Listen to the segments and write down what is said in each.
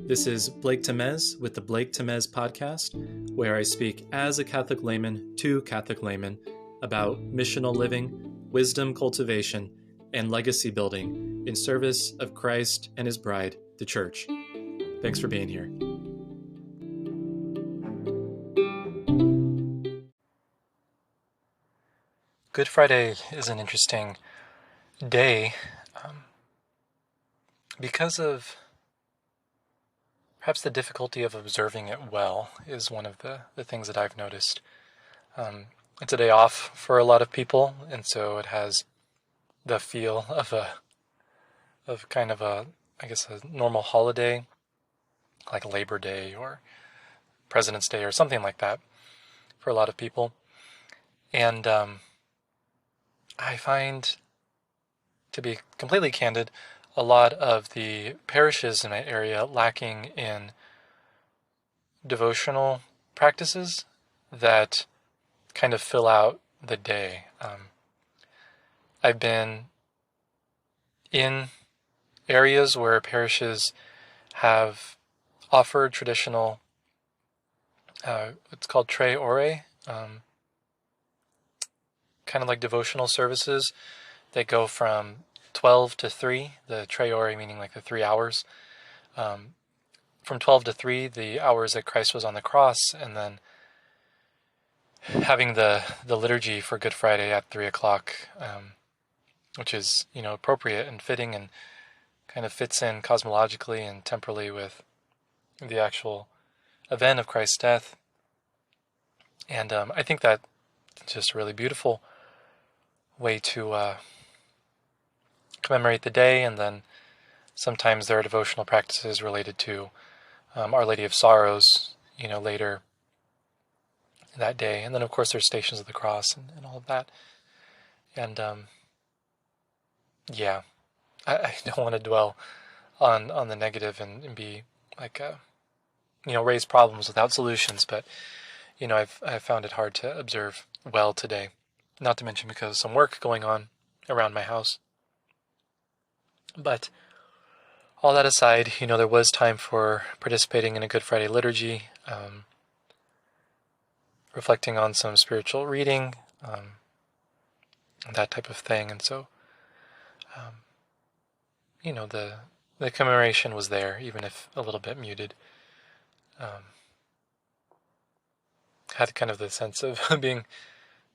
This is Blake Temez with the Blake Temez podcast, where I speak as a Catholic layman to Catholic laymen about missional living, wisdom cultivation, and legacy building in service of Christ and his bride, the Church. Thanks for being here. Good Friday is an interesting day because of perhaps the difficulty of observing it well is one of the things that I've noticed. It's a day off for a lot of people, and so it has the feel of a normal holiday, like Labor Day or President's Day or something like that for a lot of people. And I find, to be completely candid, a lot of the parishes in my area lacking in devotional practices that kind of fill out the day. I've been in areas where parishes have offered traditional, it's called Tre Ore, kind of like devotional services. They go from 12 to 3, the Tre Ore meaning like the 3 hours. From 12 to 3, the hours that Christ was on the cross, and then having the liturgy for Good Friday at 3 o'clock, which is, appropriate and fitting and kind of fits in cosmologically and temporally with the actual event of Christ's death. And I think that it's just a really beautiful way to commemorate the day. And then sometimes there are devotional practices related to Our Lady of Sorrows, later that day. And then, of course, there's Stations of the Cross and all of that. And, I don't want to dwell on the negative and be like, raise problems without solutions. But, I've found it hard to observe well today. Not to mention because of some work going on around my house. But all that aside, there was time for participating in a Good Friday liturgy, reflecting on some spiritual reading, that type of thing. And so, the commemoration was there, even if a little bit muted. Had kind of the sense of being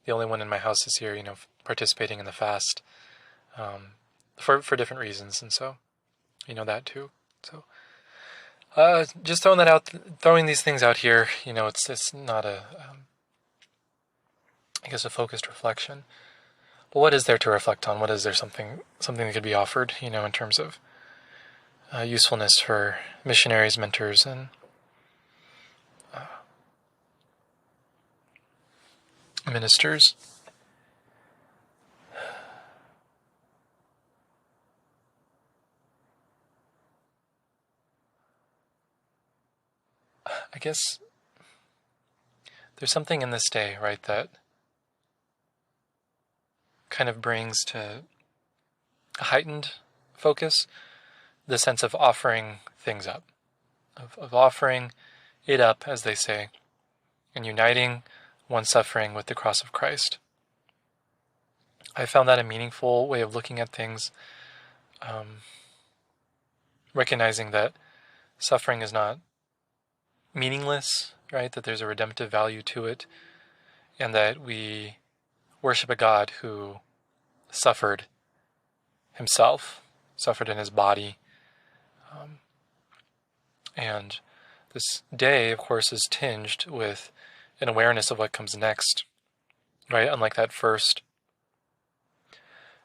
the only one in my house this year, participating in the fast, for different reasons. And so, that too. So, just throwing these things out here, it's not a focused reflection. But what is there to reflect on? What is there something that could be offered, in terms of usefulness for missionaries, mentors, and ministers? I guess there's something in this day, right, that kind of brings to a heightened focus the sense of offering things up, of offering it up, as they say, and uniting one's suffering with the cross of Christ. I found that a meaningful way of looking at things, recognizing that suffering is not meaningless, right? That there's a redemptive value to it, and that we worship a God who suffered himself, suffered in his body. And this day, of course, is tinged with an awareness of what comes next, right? Unlike that first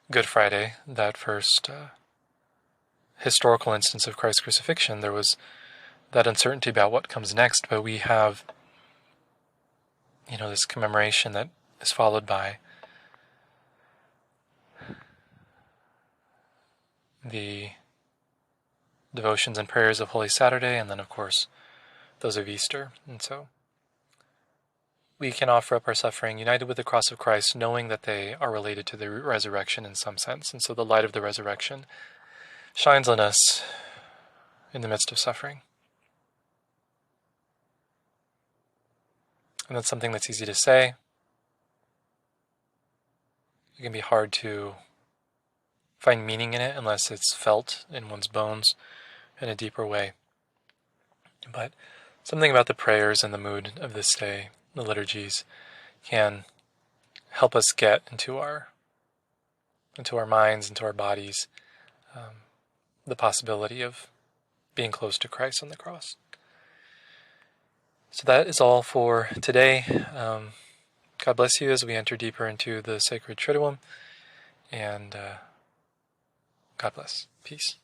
Good Friday, that first historical instance of Christ's crucifixion, there was that uncertainty about what comes next, but we have, this commemoration that is followed by the devotions and prayers of Holy Saturday, and then, of course, those of Easter. And so we can offer up our suffering united with the cross of Christ, knowing that they are related to the resurrection in some sense. And so the light of the resurrection shines on us in the midst of suffering. And that's something that's easy to say. It can be hard to find meaning in it unless it's felt in one's bones in a deeper way. But something about the prayers and the mood of this day, the liturgies, can help us get into our minds, into our bodies, the possibility of being close to Christ on the cross. So that is all for today. God bless you as we enter deeper into the sacred Triduum, and God bless. Peace.